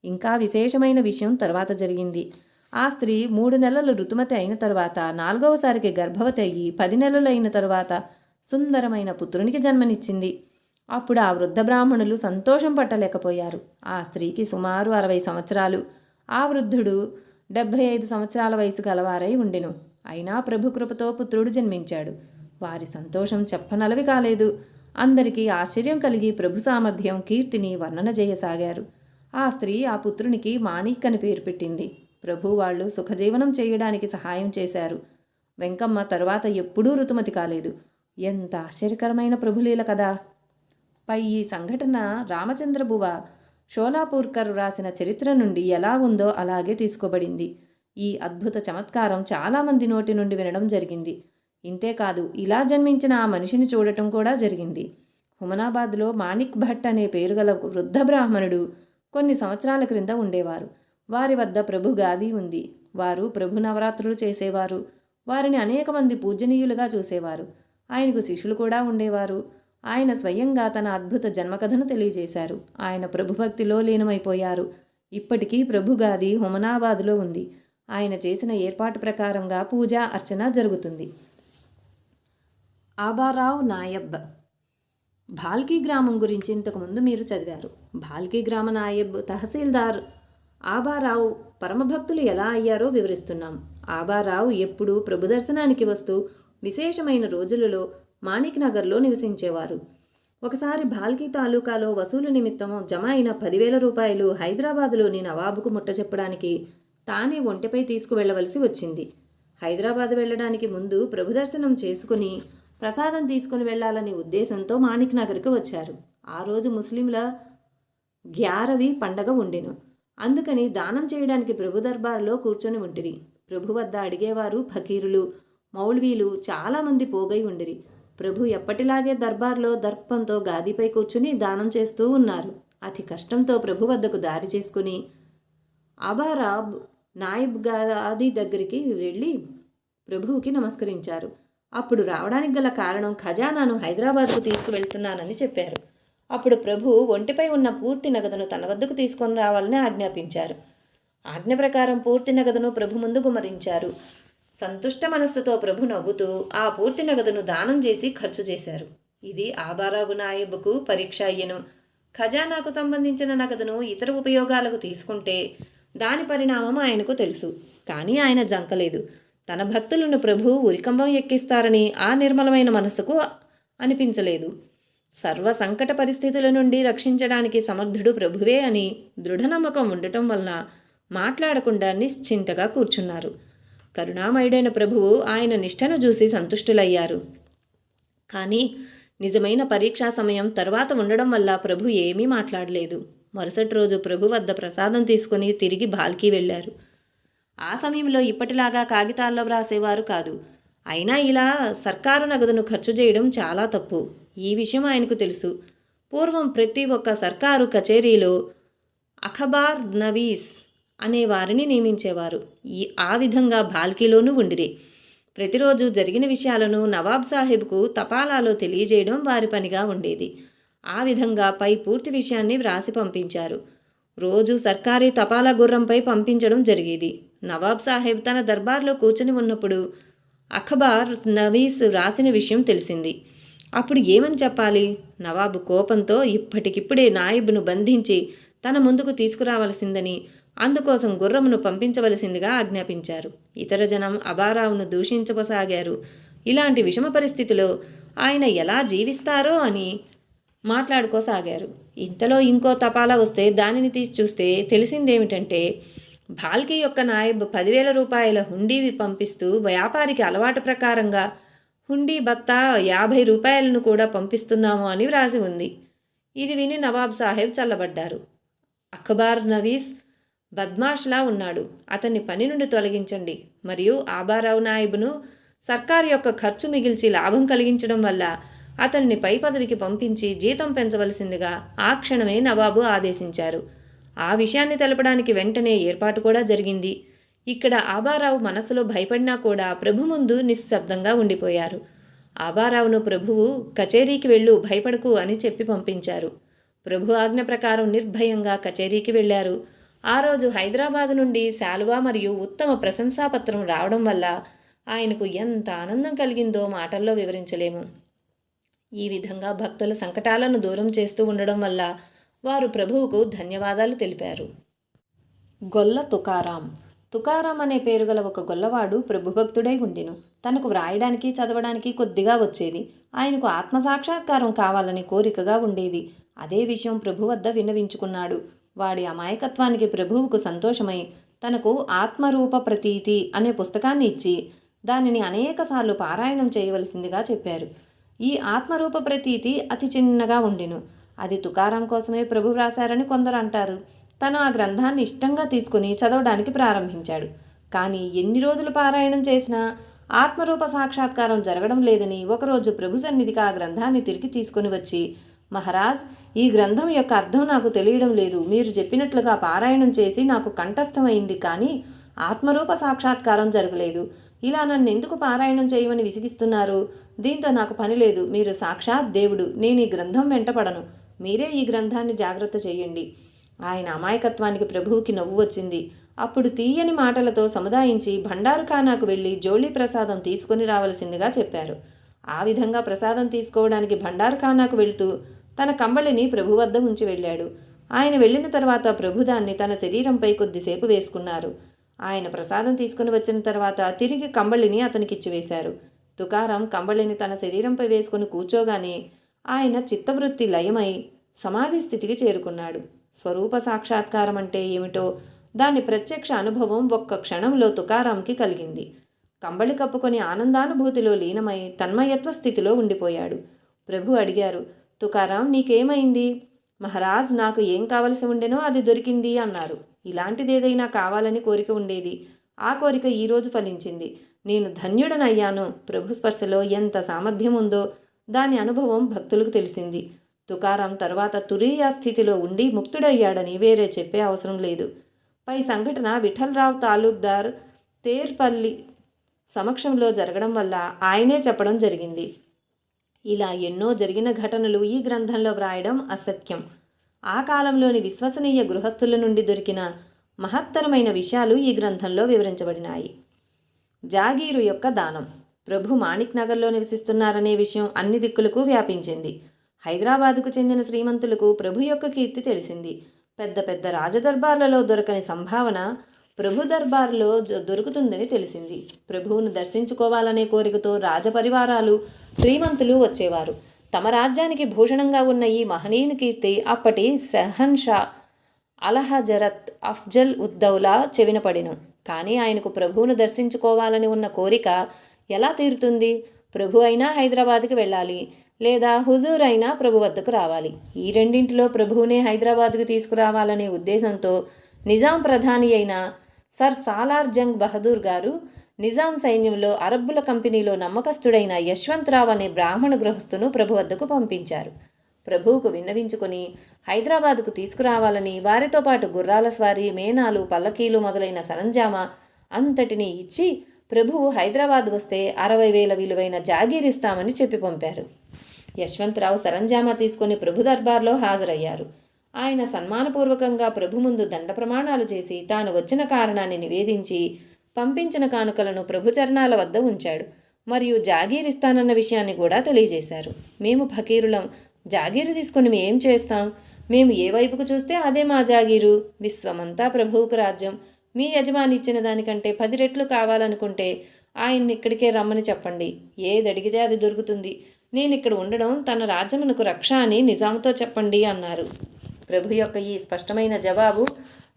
ఇంకా విశేషమైన విషయం తర్వాత జరిగింది. ఆ స్త్రీ 3 నెలలు ఋతుమతి అయిన తర్వాత 4వసారికి గర్భవతి అయ్యి 10 నెలలు అయిన తర్వాత సుందరమైన పుత్రునికి జన్మనిచ్చింది. అప్పుడు ఆ వృద్ధ బ్రాహ్మణులు సంతోషం పట్టలేకపోయారు. ఆ స్త్రీకి సుమారు 60 సంవత్సరాలు, ఆ వృద్ధుడు 75 సంవత్సరాల వయసు గలవారై ఉండెను. అయినా ప్రభు కృపతో పుత్రుడు జన్మించాడు. వారి సంతోషం చెప్పనలవి కాలేదు. అందరికీ ఆశ్చర్యం కలిగి ప్రభు సామర్థ్యం, కీర్తిని వర్ణన చేయసాగారు. ఆ స్త్రీ ఆ పుత్రునికి మాణిక్ అని పేరు పెట్టింది. ప్రభు వాళ్ళు సుఖజీవనం చేయడానికి సహాయం చేశారు. వెంకమ్మ తరువాత ఎప్పుడూ ఋతుమతి కాలేదు. ఎంత ఆశ్చర్యకరమైన ప్రభులీల కదా. పై ఈ సంఘటన రామచంద్రబువ షోలాపూర్కర్ రాసిన చరిత్ర నుండి ఎలా ఉందో అలాగే తీసుకోబడింది. ఈ అద్భుత చమత్కారం చాలామంది నోటి నుండి వినడం జరిగింది. ఇంతేకాదు, ఇలా జన్మించిన ఆ మనిషిని చూడటం కూడా జరిగింది. హుమనాబాద్లో మాణిక్ భట్ అనే పేరు గల వృద్ధ బ్రాహ్మణుడు కొన్ని సంవత్సరాల క్రింద ఉండేవారు. వారి వద్ద ప్రభు గాది ఉంది. వారు ప్రభు నవరాత్రులు చేసేవారు. వారిని అనేక మంది పూజనీయులుగా చూసేవారు. ఆయనకు శిష్యులు కూడా ఉండేవారు. ఆయన స్వయంగా తన అద్భుత జన్మకథను తెలియజేశారు. ఆయన ప్రభుభక్తిలో లీనమైపోయారు. ఇప్పటికీ ప్రభు గాది హుమనాబాద్లో ఉంది. ఆయన చేసిన ఏర్పాటు ప్రకారంగా పూజ అర్చన జరుగుతుంది. ఆబారావు నాయబ్. భాల్కీ గ్రామం గురించి ఇంతకుముందు మీరు చదివారు. భాల్కీ గ్రామ నాయబ్ తహసీల్దార్ ఆబారావు పరమభక్తులు ఎలా అయ్యారో వివరిస్తున్నాం. ఆబారావు ఎప్పుడూ ప్రభు దర్శనానికి వస్తూ విశేషమైన రోజులలో మాణిక్ నగర్లో నివసించేవారు. ఒకసారి భాల్కీ తాలూకాలో వసూలు నిమిత్తం జమ అయిన 10,000 రూపాయలు హైదరాబాదులోని నవాబుకు ముట్టచెప్పడానికి తానే ఒంటెపై తీసుకువెళ్లవలసి వచ్చింది. హైదరాబాద్ వెళ్ళడానికి ముందు ప్రభు దర్శనం చేసుకుని ప్రసాదం తీసుకుని వెళ్లాలనే ఉద్దేశంతో మాణిక్ నగర్కి వచ్చారు. ఆ రోజు ముస్లింల గ్యారవి పండగ ఉండెను. అందుకని దానం చేయడానికి ప్రభు దర్బార్లో కూర్చొని ఉంటిరి. ప్రభు వద్ద అడిగేవారు ఫకీరులు, మౌల్వీలు చాలామంది పోగై ఉండిరి. ప్రభు ఎప్పటిలాగే దర్బార్లో దర్పంతో గాదిపై కూర్చుని దానం చేస్తూ ఉన్నారు. అతి కష్టంతో ప్రభు వద్దకు దారి చేసుకుని అబారాబ్ నాయిబ్ గాది దగ్గరికి వెళ్ళి ప్రభువుకి నమస్కరించారు. అప్పుడు రావడానికి గల కారణం ఖజానాను హైదరాబాద్కు తీసుకువెళ్తున్నానని చెప్పారు. అప్పుడు ప్రభు ఒంటిపై ఉన్న పూర్తి నగదును తన వద్దకు తీసుకొని రావాలని ఆజ్ఞాపించారు. ఆజ్ఞ ప్రకారం పూర్తి నగదును ప్రభు ముందు గుమ్మరించారు. సంతుష్ట మనస్సుతో ప్రభు నవ్వుతూ ఆ పూర్తి నగదును దానం చేసి ఖర్చు చేశారు. ఇది ఆబారాబు నాయబుకు పరీక్ష అయ్యెను. ఖజానాకు సంబంధించిన నగదును ఇతర ఉపయోగాలకు తీసుకుంటే దాని పరిణామం ఆయనకు తెలుసు. కానీ ఆయన జంకలేదు. తన భక్తులను ప్రభు ఉరికంబం ఎక్కిస్తారని ఆ నిర్మలమైన మనసుకు అనిపించలేదు. సర్వ సంకట పరిస్థితుల నుండి రక్షించడానికి సమర్థుడు ప్రభువే అని దృఢనమ్మకం ఉండటం వలన మాట్లాడకుండా నిశ్చింతగా కూర్చున్నారు. కరుణామయుడైన ప్రభువు ఆయన నిష్ఠను చూసి సంతుష్టులయ్యారు. కానీ నిజమైన పరీక్షా సమయం తరువాత ఉండడం వల్ల ప్రభు ఏమీ మాట్లాడలేదు. మరుసటి రోజు ప్రభు వద్ద ప్రసాదం తీసుకుని తిరిగి భాల్కీ వెళ్ళారు. ఆ సమయంలో ఇప్పటిలాగా కాగితాల్లో వ్రాసేవారు కాదు. అయినా ఇలా సర్కారు నగదును ఖర్చు చేయడం చాలా తప్పు. ఈ విషయం ఆయనకు తెలుసు. పూర్వం ప్రతి ఒక్క సర్కారు కచేరీలో అఖబార్ నవీస్ అనే వారిని నియమించేవారు. ఆ విధంగా భాల్కీలోనూ ఉండిరి. ప్రతిరోజు జరిగిన విషయాలను నవాబ్ సాహెబ్కు తపాలాలో తెలియజేయడం వారి పనిగా ఉండేది. ఆ విధంగా పై పూర్తి విషయాన్ని వ్రాసి పంపించారు. రోజు సర్కారీ తపాలా గుర్రంపై పంపించడం జరిగేది. నవాబ్ సాహెబ్ తన దర్బార్లో కూర్చొని ఉన్నప్పుడు అఖబార్ నవీస్ రాసిన విషయం తెలిసింది. అప్పుడు ఏమని చెప్పాలి? నవాబు కోపంతో ఇప్పటికిప్పుడే నాయిబ్ను బంధించి తన ముందుకు తీసుకురావలసిందని, అందుకోసం గుర్రమును పంపించవలసిందిగా ఆజ్ఞాపించారు. ఇతర జనం అబారావును దూషించసాగారు. ఇలాంటి విషమ పరిస్థితిలో ఆయన ఎలా జీవిస్తారో అని మాట్లాడుకోసాగారు. ఇంతలో ఇంకో తపాలా వస్తే దానిని తీసి చూస్తే తెలిసిందేమిటంటే, భాల్కీ యొక్క నాయబ్ 10,000 రూపాయల హుండీవి పంపిస్తూ వ్యాపారికి అలవాటు ప్రకారంగా హుండీ బత్తా 50 రూపాయలను కూడా పంపిస్తున్నాము అని వ్రాసి ఉంది. ఇది విని నవాబ్ సాహెబ్ చల్లబడ్డారు. అఖ్బార్ నవీస్ బద్మాష్లా ఉన్నాడు, అతన్ని పని నుండి తొలగించండి, మరియు ఆబారావు నాయిబ్ను సర్కారు యొక్క ఖర్చు మిగిల్చి లాభం కలిగించడం వల్ల అతన్ని పై పదవికి పంపించి జీతం పెంచవలసిందిగా ఆ క్షణమే నవాబు ఆదేశించారు. ఆ విషయాన్ని తెలపడానికి వెంటనే ఏర్పాటు కూడా జరిగింది. ఇక్కడ ఆబారావు మనసులో భయపడినా కూడా ప్రభు ముందు నిశ్శబ్దంగా ఉండిపోయారు. ఆబారావును ప్రభువు కచేరీకి వెళ్ళు, భయపడకు అని చెప్పి పంపించారు. ప్రభు ఆజ్ఞ ప్రకారం నిర్భయంగా కచేరీకి వెళ్ళారు. ఆ రోజు హైదరాబాదు నుండి శాలువా మరియు ఉత్తమ ప్రశంసాపత్రం రావడం వల్ల ఆయనకు ఎంత ఆనందం కలిగిందో మాటల్లో వివరించలేము. ఈ విధంగా భక్తుల సంకటాలను దూరం చేస్తూ ఉండడం వల్ల వారు ప్రభువుకు ధన్యవాదాలు తెలిపారు. గొల్ల తుకారాం. తుకారాం అనే పేరు గల ఒక గొల్లవాడు ప్రభుభక్తుడై ఉండెను. తనకు వ్రాయడానికి చదవడానికి కొద్దిగా వచ్చేది. ఆయనకు ఆత్మసాక్షాత్కారం కావాలని కోరికగా ఉండేది. అదే విషయం ప్రభు వద్ద విన్నవించుకున్నాడు. వాడి అమాయకత్వానికి ప్రభువుకు సంతోషమై తనకు ఆత్మరూప ప్రతీతి అనే పుస్తకాన్ని ఇచ్చి దానిని అనేకసార్లు పారాయణం చేయవలసిందిగా చెప్పారు. ఈ ఆత్మరూప ప్రతీతి అతి చిన్నగా ఉండెను. అది తుకారాం కోసమే ప్రభు వ్రాశారని కొందరు అంటారు. తను ఆ గ్రంథాన్ని ఇష్టంగా తీసుకుని చదవడానికి ప్రారంభించాడు. కానీ ఎన్ని రోజులు పారాయణం చేసినా ఆత్మరూప సాక్షాత్కారం జరగడం లేదని ఒకరోజు ప్రభు సన్నిధికి ఆ గ్రంథాన్ని తిరిగి తీసుకుని వచ్చి, మహారాజ్, ఈ గ్రంథం యొక్క అర్థం నాకు తెలియడం లేదు. మీరు చెప్పినట్లుగా పారాయణం చేసి నాకు కంఠస్థమైంది, కానీ ఆత్మరూప సాక్షాత్కారం జరగలేదు. ఇలా నన్ను ఎందుకు పారాయణం చేయమని విసిగిస్తున్నారు? దీంతో నాకు పని లేదు. మీరు సాక్షాత్ దేవుడు. నేను ఈ గ్రంథం వెంటపడను. మీరే ఈ గ్రంథాన్ని జాగ్రత్త చేయండి. ఆయన అమాయకత్వానికి ప్రభువుకి నవ్వు వచ్చింది. అప్పుడు తీయని మాటలతో సముదాయించి భండారుఖానాకు వెళ్ళి జోళీ ప్రసాదం తీసుకుని రావలసిందిగా చెప్పారు. ఆ విధంగా ప్రసాదం తీసుకోవడానికి భండారుఖానాకు వెళ్తూ తన కంబళిని ప్రభు వద్ద ఉంచి వెళ్ళాడు. ఆయన వెళ్ళిన తర్వాత ప్రభు దాన్ని తన శరీరంపై కొద్దిసేపు వేసుకున్నారు. ఆయన ప్రసాదం తీసుకుని వచ్చిన తర్వాత తిరిగి కంబళిని అతనికిచ్చివేశారు. తుకారాం కంబళిని తన శరీరంపై వేసుకుని కూర్చోగానే ఆయన చిత్తవృత్తి లయమై సమాధి స్థితికి చేరుకున్నాడు. స్వరూప సాక్షాత్కారం అంటే ఏమిటో దాని ప్రత్యక్ష అనుభవం ఒక్క క్షణంలో తుకారాంకి కలిగింది. కంబళి కప్పుకొని ఆనందానుభూతిలో లీనమై తన్మయత్వ స్థితిలో ఉండిపోయాడు. ప్రభు అడిగారు, తుకారాం, నీకేమైంది? మహారాజ్, నాకు ఏం కావలసి ఉండెనో అది దొరికింది అన్నారు. ఇలాంటిదేదైనా కావాలని కోరిక ఉండేది. ఆ కోరిక ఈరోజు ఫలించింది. నేను ధన్యుడనయ్యాను. ప్రభు స్పర్శలో ఎంత సామర్థ్యం ఉందో దాని అనుభవం భక్తులకు తెలిసింది. తుకారాం తర్వాత తురీయ స్థితిలో ఉండి ముక్తుడయ్యాడని వేరే చెప్పే అవసరం లేదు. పై సంఘటన విఠలరావు తాలూక్దార్ తేర్పల్లి సమక్షంలో జరగడం వల్ల ఆయనే చెప్పడం జరిగింది. ఇలా ఎన్నో జరిగిన ఘటనలు ఈ గ్రంథంలో వ్రాయడం అసత్యం. ఆ కాలంలోని విశ్వసనీయ గృహస్థుల నుండి దొరికిన మహత్తరమైన విషయాలు ఈ గ్రంథంలో వివరించబడినాయి. జాగీరు యొక్క దానం. ప్రభు మాణిక్ నగర్లో నివసిస్తున్నారనే విషయం అన్ని దిక్కులకు వ్యాపించింది. హైదరాబాదుకు చెందిన శ్రీమంతులకు ప్రభు యొక్క కీర్తి తెలిసింది. పెద్ద పెద్ద రాజదర్బార్లలో దొరకని సంభావన ప్రభు దర్బార్లో దొరుకుతుందని తెలిసింది. ప్రభువును దర్శించుకోవాలనే కోరికతో రాజపరివారాలు, శ్రీమంతులు వచ్చేవారు. తమ రాజ్యానికి భూషణంగా ఉన్న ఈ మహనీయుని కీర్తి అప్పటి షహన్షా అలహజరత్ అఫ్జల్ ఉద్దౌలా చెవిన పడెను. కానీ ఆయనకు ప్రభువును దర్శించుకోవాలని ఉన్న కోరిక ఎలా తీరుతుంది? ప్రభు అయినా హైదరాబాద్కి వెళ్ళాలి, లేదా హుజూర్ అయినా ప్రభు వద్దకు రావాలి. ఈ రెండింటిలో ప్రభువునే హైదరాబాద్కు తీసుకురావాలనే ఉద్దేశంతో నిజాం ప్రధాని అయిన సర్ సాలార్ జంగ్ బహదూర్ గారు నిజాం సైన్యంలో అరబ్బుల కంపెనీలో నమ్మకస్తుడైన యశ్వంతరావు అనే బ్రాహ్మణ గృహస్థును ప్రభు వద్దకు పంపించారు. ప్రభువుకు విన్నవించుకొని హైదరాబాదుకు తీసుకురావాలని, వారితో పాటు గుర్రాల స్వారీ, మేనాలు, పల్లకీలు మొదలైన సరంజామా అంతటినీ ఇచ్చి ప్రభువు హైదరాబాద్ వస్తే 60,000 విలువైన జాగీరిస్తామని చెప్పి పంపారు. యశ్వంతరావు సరంజామా తీసుకుని ప్రభు దర్బార్లో హాజరయ్యారు. ఆయన సన్మానపూర్వకంగా ప్రభు ముందు దండ ప్రమాణాలు చేసి తాను వచ్చిన కారణాన్ని నివేదించి పంపించిన కానుకలను ప్రభు చరణాల వద్ద ఉంచాడు. మరియు జాగీర్ ఇస్తానన్న విషయాన్ని కూడా తెలియజేశారు. మేము ఫకీరులం, జాగీరు తీసుకుని మేం చేస్తాం, మేము ఏ వైపుకు చూస్తే అదే మా జాగీరు, విశ్వమంతా ప్రభువుకు రాజ్యం, మీ యజమాని ఇచ్చిన దానికంటే 10 రెట్లు కావాలనుకుంటే ఆయన్ని ఇక్కడికే రమ్మని చెప్పండి, ఏది అడిగితే అది దొరుకుతుంది, నేను ఇక్కడ ఉండడం తన రాజ్యమునకు రక్ష అని నిజాంతో చెప్పండి అన్నారు. ప్రభు యొక్క ఈ స్పష్టమైన జవాబు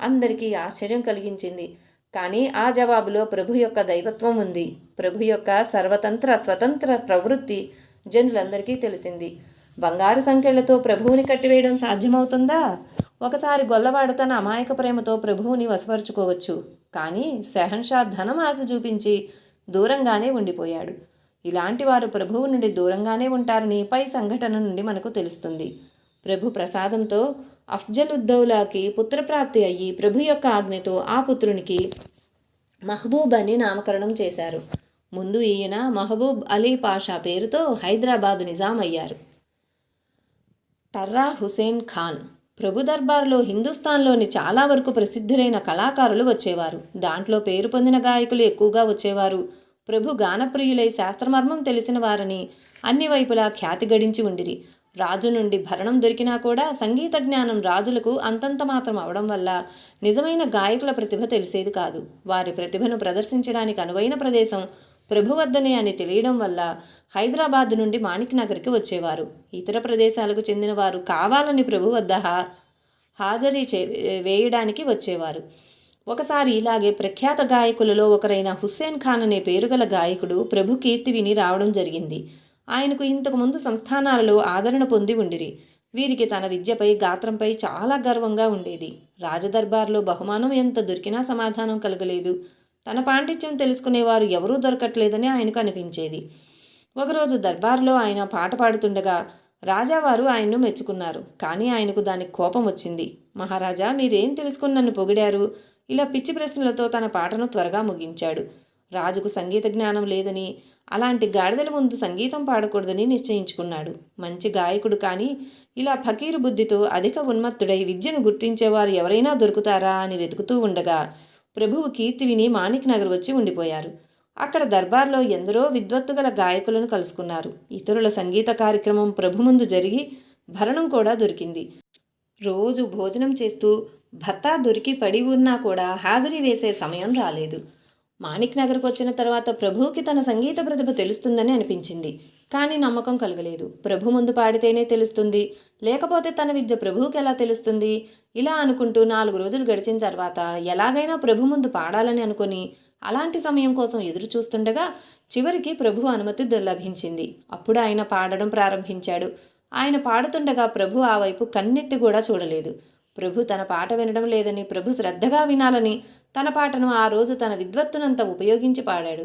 అందరికీ ఆశ్చర్యం కలిగించింది. కానీ ఆ జవాబులో ప్రభు యొక్క దైవత్వం ఉంది. ప్రభు యొక్క స్వతంత్ర ప్రవృత్తి జనులందరికీ తెలిసింది. బంగారు సంకెళ్లతో ప్రభువుని కట్టివేయడం సాధ్యమవుతుందా? ఒకసారి గొల్లవాడు తన అమాయక ప్రేమతో ప్రభువుని వశపరుచుకోవచ్చు, కానీ షెహన్షా ధనం ఆశ చూపించి దూరంగానే ఉండిపోయాడు. ఇలాంటి వారు ప్రభువు నుండి దూరంగానే ఉంటారని పై సంఘటన నుండి మనకు తెలుస్తుంది. ప్రభు ప్రసాదంతో అఫ్జలుద్దౌలాకి పుత్రప్రాప్తి అయ్యి ప్రభు యొక్క ఆజ్ఞతో ఆ పుత్రునికి మహబూబ్ అని నామకరణం చేశారు. ముందు ఈయన మహబూబ్ అలీ పాషా పేరుతో హైదరాబాద్ నిజాం అయ్యారు. టర్రా హుసేన్ ఖాన్. ప్రభు దర్బార్లో హిందుస్థాన్లోని చాలా వరకు ప్రసిద్ధులైన కళాకారులు వచ్చేవారు. దాంట్లో పేరు పొందిన గాయకులు ఎక్కువగా వచ్చేవారు. ప్రభు గానప్రియులై శాస్త్రమర్మం తెలిసిన వారని అన్ని వైపులా ఖ్యాతి గడించి ఉండిరి. రాజు నుండి భరణం దొరికినా కూడా సంగీత జ్ఞానం రాజులకు అంతంత మాత్రం అవడం వల్ల నిజమైన గాయకుల ప్రతిభ తెలిసేది కాదు. వారి ప్రతిభను ప్రదర్శించడానికి అనువైన ప్రదేశం ప్రభు వద్దనే అని తెలియడం వల్ల హైదరాబాద్ నుండి మాణిక్ నగర్కి వచ్చేవారు. ఇతర ప్రదేశాలకు చెందిన వారు కావాలని ప్రభు వద్ద హాజరీ వేయడానికి వచ్చేవారు. ఒకసారి ఇలాగే ప్రఖ్యాత గాయకులలో ఒకరైన హుస్సేన్ ఖాన్ అనే పేరుగల గాయకుడు ప్రభు కీర్తి విని రావడం జరిగింది. ఆయనకు ఇంతకుముందు సంస్థానాలలో ఆదరణ పొంది ఉండిరి. వీరికి తన విద్యపై గాత్రంపై చాలా గర్వంగా ఉండేది. రాజదర్బార్లో బహుమానం ఎంత దొరికినా సమాధానం కలగలేదు. తన పాండిత్యం తెలుసుకునేవారు ఎవరూ దొరకట్లేదని ఆయనకు అనిపించేది. ఒకరోజు దర్బార్లో ఆయన పాట పాడుతుండగా రాజావారు ఆయన్ను మెచ్చుకున్నారు. కానీ ఆయనకు దానికి కోపం వచ్చింది. మహారాజా, మీరేం తెలుసుకుని నన్ను పొగిడారు? ఇలా పిచ్చి ప్రశ్నలతో తన పాటను త్వరగా ముగించాడు. రాజుకు సంగీత జ్ఞానం లేదని, అలాంటి గాడిదల ముందు సంగీతం పాడకూడదని నిశ్చయించుకున్నాడు. మంచి గాయకుడు కానీ ఇలా ఫకీరు బుద్ధితో అధిక ఉన్మత్తుడై విద్యను గుర్తించేవారు ఎవరైనా దొరుకుతారా అని వెతుకుతూ ఉండగా ప్రభువు కీర్తి విని మాణిక్ నగర్ వచ్చి ఉండిపోయారు. అక్కడ దర్బార్లో ఎందరో విద్వత్తుగల గాయకులను కలుసుకున్నారు. ఇతరుల సంగీత కార్యక్రమం ప్రభు ముందు జరిగి భరణం కూడా దొరికింది. రోజు భోజనం చేస్తూ భత్తా దొరికి పడి ఉన్నా కూడా హాజరీ వేసే సమయం రాలేదు. మాణిక్ నగర్కు వచ్చిన తర్వాత ప్రభువుకి తన సంగీత ప్రతిభ తెలుస్తుందని అనిపించింది. కానీ నమ్మకం కలగలేదు. ప్రభు ముందు పాడితేనే తెలుస్తుంది, లేకపోతే తన విద్య ప్రభువుకి ఎలా తెలుస్తుంది? ఇలా అనుకుంటూ 4 రోజులు గడిచిన తర్వాత ఎలాగైనా ప్రభు ముందు పాడాలని అనుకుని అలాంటి సమయం కోసం ఎదురు చూస్తుండగా చివరికి ప్రభు అనుమతి లభించింది. అప్పుడు ఆయన పాడడం ప్రారంభించాడు. ఆయన పాడుతుండగా ప్రభు ఆ వైపు కన్నెత్తి కూడా చూడలేదు. ప్రభు తన పాట వినడం లేదని, ప్రభు శ్రద్ధగా వినాలని తన పాటను ఆ రోజు తన విద్వత్తునంతా ఉపయోగించి పాడాడు.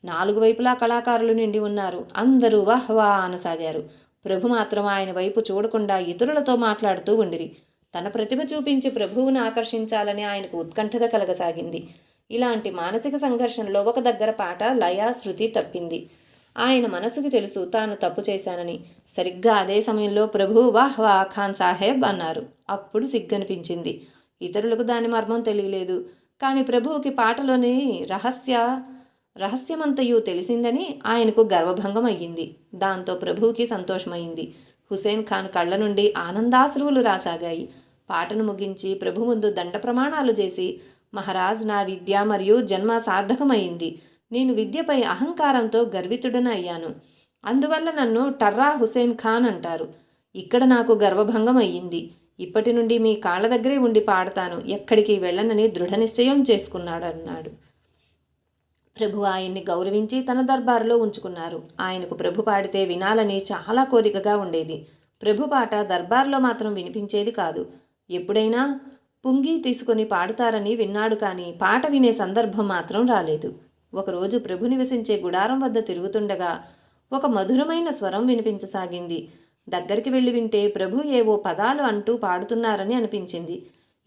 4 వైపులా కళాకారులు నిండి ఉన్నారు. అందరూ వాహ్ వా అనసాగారు. ప్రభు మాత్రం ఆయన వైపు చూడకుండా ఇతరులతో మాట్లాడుతూ ఉండిరి. తన ప్రతిభ చూపించి ప్రభువును ఆకర్షించాలని ఆయనకు ఉత్కంఠత కలగసాగింది. ఇలాంటి మానసిక సంఘర్షణలో ఒక దగ్గర పాట లయ శృతి తప్పింది. ఆయన మనసుకి తెలుసు తాను తప్పు చేశానని. సరిగ్గా అదే సమయంలో ప్రభు వాహ్ వా ఖాన్ సాహెబ్ అన్నారు. అప్పుడు సిగ్గనిపించింది. ఇతరులకు దాని మర్మం తెలియలేదు. కానీ ప్రభువుకి పాటలోని రహస్యమంతయు తెలిసిందని ఆయనకు గర్వభంగం అయ్యింది. దాంతో ప్రభువుకి సంతోషమైంది. హుసేన్ ఖాన్ కళ్ళ నుండి ఆనందాశ్రువులు రాసాగాయి. పాటను ముగించి ప్రభు ముందు దండ ప్రమాణాలు చేసి, మహారాజ్, నా విద్య మరియు జన్మ సార్థకమైంది. నేను విద్యపై అహంకారంతో గర్వితుడన అయ్యాను. అందువల్ల నన్ను టర్రా హుసేన్ ఖాన్ అంటారు. ఇక్కడ నాకు గర్వభంగం అయ్యింది. ఇప్పటి నుండి మీ కాళ్ళ దగ్గరే ఉండి పాడతాను, ఎక్కడికి వెళ్ళనని దృఢ నిశ్చయం చేసుకున్నాడు అన్నాడు. ప్రభు ఆయన్ని గౌరవించి తన దర్బారులో ఉంచుకున్నారు. ఆయనకు ప్రభు పాడితే వినాలని చాలా కోరికగా ఉండేది. ప్రభు పాట దర్బార్లో మాత్రం వినిపించేది కాదు. ఎప్పుడైనా పుంగి తీసుకొని పాడుతారని విన్నాడు, కానీ పాట వినే సందర్భం మాత్రం రాలేదు. ఒకరోజు ప్రభు నివసించే గుడారం వద్ద తిరుగుతుండగా ఒక మధురమైన స్వరం వినిపించసాగింది. దగ్గరికి వెళ్ళి వింటే ప్రభు ఏవో పదాలు అంటూ పాడుతున్నారని అనిపించింది.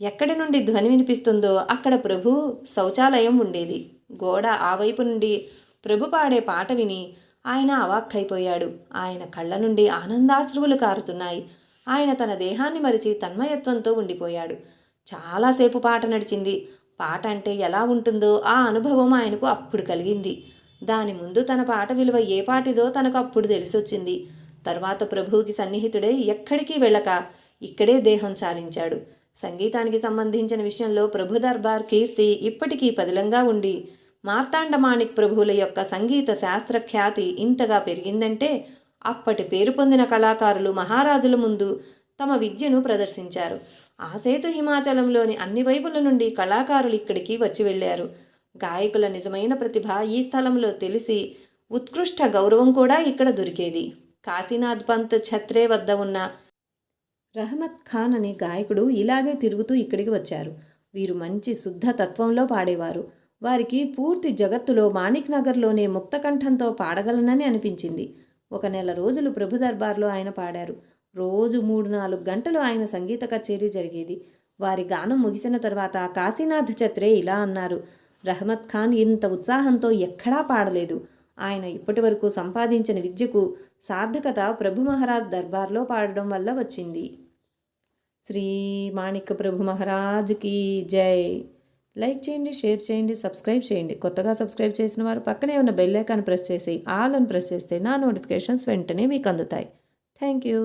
ఎక్కడి నుండి ధ్వని వినిపిస్తుందో అక్కడ ప్రభు శౌచాలయం ఉండేది. గోడ ఆ వైపు నుండి ప్రభు పాడే పాట విని ఆయన అవాక్కైపోయాడు. ఆయన కళ్ళ నుండి ఆనందాశ్రువులు కారుతున్నాయి. ఆయన తన దేహాన్ని మరిచి తన్మయత్వంతో ఉండిపోయాడు. చాలాసేపు పాట నడిచింది. పాట అంటే ఎలా ఉంటుందో ఆ అనుభవం ఆయనకు అప్పుడు కలిగింది. దాని ముందు తన పాట విలువ ఏ పాటిదో తనకు అప్పుడు తెలిసొచ్చింది. తరువాత ప్రభువుకి సన్నిహితుడై ఎక్కడికి వెళ్ళక ఇక్కడే దేహం చాలించాడు. సంగీతానికి సంబంధించిన విషయంలో ప్రభు దర్బార్ కీర్తి ఇప్పటికీ పదిలంగా ఉండి మార్తాండమాణిక్ ప్రభువుల యొక్క సంగీత శాస్త్ర ఖ్యాతి ఇంతగా పెరిగిందంటే అప్పటి పేరు పొందిన కళాకారులు మహారాజుల ముందు తమ విద్యను ప్రదర్శించారు. ఆ సేతు హిమాచలంలోని అన్ని వైపుల నుండి కళాకారులు ఇక్కడికి వచ్చి వెళ్ళారు. గాయకుల నిజమైన ప్రతిభ ఈ స్థలంలో తెలిసి ఉత్కృష్ట గౌరవం కూడా ఇక్కడ దొరికేది. కాశీనాథ్ పంత్ ఛత్రే వద్ద ఉన్న రహమత్ ఖాన్ అనే గాయకుడు ఇలాగే తిరుగుతూ ఇక్కడికి వచ్చారు. వీరు మంచి శుద్ధ తత్వంలో పాడేవారు. వారికి పూర్తి జగత్తులో మాణిక్ నగర్లోనే ముక్తకంఠంతో పాడగలనని అనిపించింది. 1 నెల రోజులు ప్రభు దర్బార్లో ఆయన పాడారు. రోజు 3-4 గంటలు ఆయన సంగీత కచేరీ జరిగేది. వారి గానం ముగిసిన తర్వాత కాశీనాథ్ ఛత్రే ఇలా అన్నారు: రహమత్ ఖాన్ ఇంత ఉత్సాహంతో ఎక్కడా పాడలేదు. ఆయన ఇప్పటి వరకు సంపాదించిన విద్యకు సార్థకత ప్రభు మహారాజ్ దర్బార్లో పాడడం వల్ల వచ్చింది. శ్రీ మాణిక్య ప్రభు మహారాజ్కి జై. లైక్ చేయండి, షేర్ చేయండి, సబ్స్క్రైబ్ చేయండి. కొత్తగా సబ్స్క్రైబ్ చేసిన వారు పక్కనే ఉన్న బెల్ ఐకాన్ ప్రెస్ చేసి ఆల్ అని ప్రెస్ చేస్తే నా నోటిఫికేషన్స్ వెంటనే మీకు అందుతాయి. Thank you.